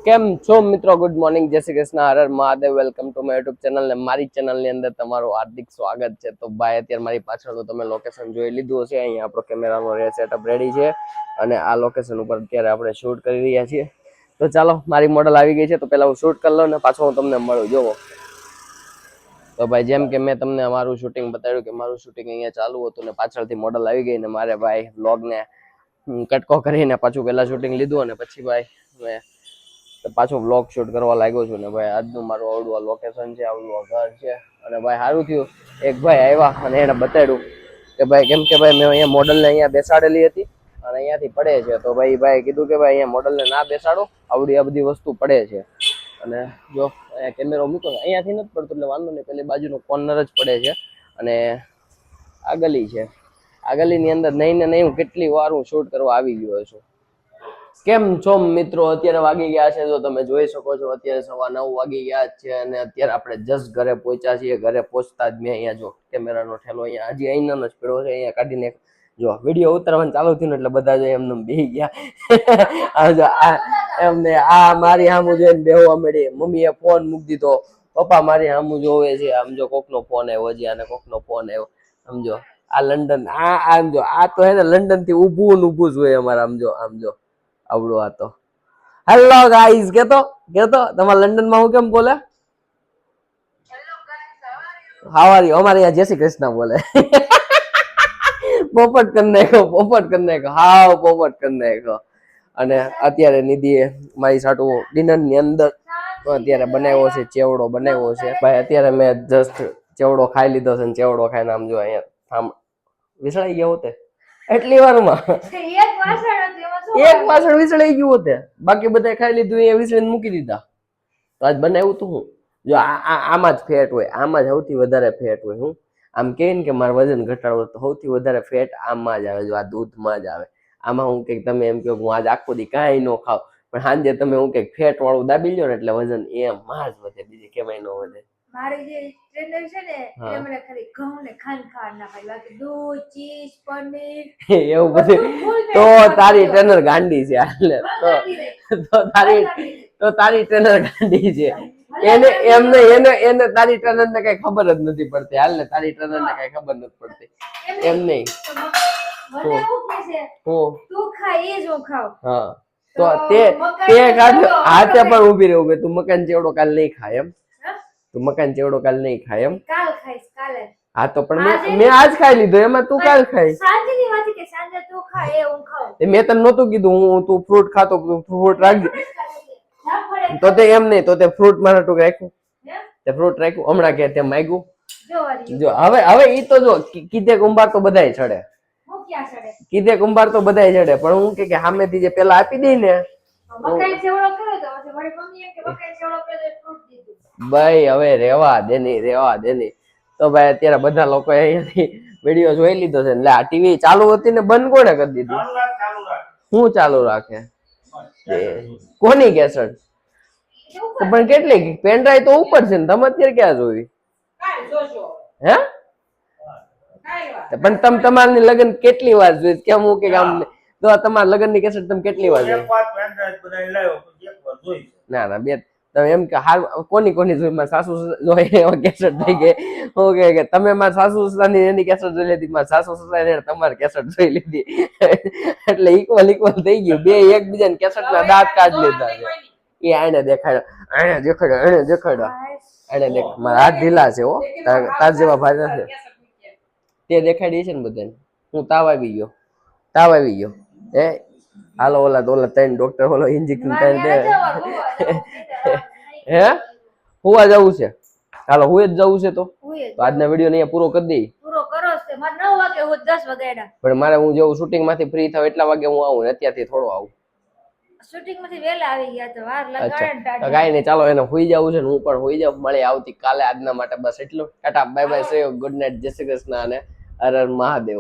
કેમ છો મિત્રો? Good morning, Jai Shri Krishna, Har Har Mahadev. Welcome to my YouTube channel ને મારી ચેનલ ની અંદર તમારું હાર્દિક સ્વાગત છે. તો ભાઈ અત્યારે મારી પાછળનું તમે લોકેશન જોઈ લીધું હશે. અહીંયા આપણો કેમેરાનો સેટઅપ રેડી છે અને આ લોકેશન ઉપર અત્યારે આપણે શૂટ કરી રહ્યા છીએ. તો ચાલો, મારી મોડલ આવી ગઈ છે તો પેલા હું શૂટ કરી લઉં ને પાછો હું તમને મળું. જોવો તો ભાઈ, જેમ કે મેં તમને અમારું શૂટિંગ બતાવ્યું કે મારું શૂટિંગ અહીંયા ચાલુ હતું ને પાછળથી મોડલ આવી ગઈ ને મારે ભાઈ વ્લોગ ને કટકો કરીને પાછું પેલા શૂટિંગ લીધું અને પછી ભાઈ મેં પાછો વ્લોગ શૂટ કરવા લાગ્યો છું ને ભાઈ આજનું મારું આવડું લોકેશન છે, આવડું ઘર છે. અને ભાઈ સારું થયું એક ભાઈ આવ્યા અને એને બતાડ્યું કે ભાઈ, કેમ કે ભાઈ મેં અહીંયા મોડલને અહીંયા બેસાડેલી હતી અને અહીંયાથી પડે છે. તો ભાઈ કીધું કે ભાઈ અહીંયા મોડલને ના બેસાડો, આવડી આ બધી વસ્તુ પડે છે. અને જો અહીંયા કેમેરો મૂકો અહીંયાથી નથી પડતો એટલે વાંધો નહીં, પેલી બાજુનો કોર્નર જ પડે છે અને આ ગલી છે. આ ગલીની અંદર નહીં ને નહીં હું કેટલી વાર હું શૂટ કરવા આવી ગયો છું. કેમ છો મિત્રો? અત્યારે વાગી ગયા છે, જો તમે જોઈ શકો છો અત્યારે 9:15 વાગી ગયા છે અને અત્યારે આપણે જસ્ટ ઘરે પહોંચ્યા છીએ. ઘરે પહોંચતા જ મેં અહીંયા જો કેમેરાનો ઠેલો અહીંયા હજી અહીંનો જ પડ્યો છે, અહીંયા કાઢીને જો વિડીયો ઉતારવાનું ચાલુ થયું એટલે બધા જો એમને બેસી ગયા. એમને આ મારી સામું જોઈને બેહવા મળી. મમ્મીએ ફોન મૂકી દીધો, પપ્પા મારી સામું જોવે છે. આમ જો કોકનો ફોન આવ્યો હજી અને કોકનો ફોન આવ્યો. સમજો આ લંડન, આમ જો આ તો હે ને લંડન થી ઊભું જોઈએ અમારે. આમ જો આવડું આ તો. હેલો ગાઈઝ કેતો તમારા લંડન માં હું કેમ બોલે? How are you? અમારે અહીંયા જય શ્રી કૃષ્ણ બોલે. પોપટ કરી નાખો, હાવ પોપટ કરી નાખો. અને અત્યારે નિધિએ મારી સાટું ડિનર ની અંદર અત્યારે બનાવ્યો છે, ચેવડો બનાવ્યો છે ભાઈ. અત્યારે મેં જસ્ટ ચેવડો ખાઈ લીધો છે. ચેવડો ખાઈને આમ જો અહીંયા વિસળાઈ ગયો હોતે એટલી વારમાં. એક વાસણ વિસળાઈ ગયું હોતે, બાકી બધા ખાઈ લીધું, એ વિસળીને મૂકી દીધા. તો આજ બનાવ્યું તું હું જો આમાં જ ફેટ હોય, આમાં જ સૌથી વધારે ફેટ હોય. હું આમ કહે ને કે મારે વજન ઘટાડવું તો સૌથી વધારે ફેટ આમાં જ આવે, જો આ દૂધમાં જ આવે. આમાં હું કઈક તમે એમ કહો હું આજ આખો દી કાંઈ ન ખાવ પણ સાંજે તમે હું કઈક ફેટ વાળું દાબી લો ને એટલે વજન એમાં જ વધે, બીજે કેમાંય ન વધે. મારી જે ટ્રેનર છે ને એ મને ખાલી ઘઉં ને ખાંડ ના ખાય, બાકી દૂધ, ચીઝ, પનીર એવું બધું. તો તારી ટ્રેનર ગાંડી છે. હાલે તો તારી ટ્રેનર ગાંડી છે. એને તારી ટ્રેનર ને કઈ ખબર જ નથી પડતી. હાલ ને તારી ટ્રેનર ને કઈ ખબર નથી પડતી. એમ નહીં મને એવું કે છે તું ખાય એ જ હું ખાવ. હા તો તે કાઢ હાથે પણ ઉભી રહું કે તું મકાન ચેવડો કાલ નહીં ખાય એમ. તું મકાન ચેવડો કાલ નહીં ખાય એમ. કાલ ખાઈશ, કાલે. હા તો પણ મેં આજ ખાઈ લીધો, એમાં તું કાલ ખાઈ. સાંજની વાત કે સાંજે તું ખાય એ હું ખાઉં. મેં તને નહોતું કીધું તું ફ્રૂટ ખાતો, ફ્રૂટ રાખજે. તો તે એમ નહીં, તો તે ફ્રૂટ મારા ટૂંક રાખ્યું, તે ફ્રૂટ રાખ્યું હમણાં કે તે માંગ્યું. જો હવે ઈ તો જો કીધે કુંભાર તો બધાય ચડે, કીધે કુંભાર તો બધાય ચડે, પણ હું કે સામેથી જે પેલા આપી દઈ ને ભાઈ હવે રેવા દે નહીં. તો ભાઈ અત્યારે બધા લોકો અહીંયાથી વિડીયો જોઈ લીધો છે એટલે આ ટીવી ચાલુ હતી ને બંધ કોને કરી દીધી? હું ચાલુ રાખે કોની કેસેટ? પણ કેટલી પેનડ્રાઈવ તો ઉપર છે ને તમે અત્યારે ક્યાં જોઈ? હે પણ તમે તમારી લગ્ન કેટલી વાર જોઈ? કેમ હું કે આમ તો તમારા લગ્ન ની કેસેટ તમે કેટલી વાર જોઈ? ના બે તમે એમ કે હાલ કોની જોઈ? મારા સાસુ જોઈ કેસેટ થઈ ગઈ. હું કે તમે મારા સાસુ સસરાની એની કેસેટ જોઈ લીધી, મારા સાસુ સસરાની તમારી કેસેટ જોઈ લીધી એટલે ઇક્વલ થઈ ગયું. બે એકબીજાને કેસેટ ના દાંત કાઢી લીધા છે. એ આને દેખાડ્યો, મારા હાથ ઢીલા છે હો, તાર જેવા ભાઈ નથી. તે દેખાડી છે ને બધાને. હું તાવ આવી ગયો હે હાલો ઓલા 3 ડોક્ટર ઓલો ઇન્જેક્શન કરી દે. હે હુવા જવું છે? હાલો હુએ જ જવું છે તો આજના વિડીયો ને પૂરો કરી દઈ. પણ મારે હું જેવું શૂટિંગ માંથી ફ્રી થાવ એટલા વાગે હું આવું, અત્યારથી થોડો આવું. શૂટિંગ માંથી વેલા આવી ગયા તો વાર લગાડે. કાઈ નહીં, ચાલો એને હુઈ જવું છે ને હું પણ હુઈ જાઉં. મળે આવતી કાલે. આજના માટે બસ એટલું. ટાટા બાય બાય, સે ગુડ નાઇટ, જય શ્રી કૃષ્ણ અને હર હર મહાદેવ.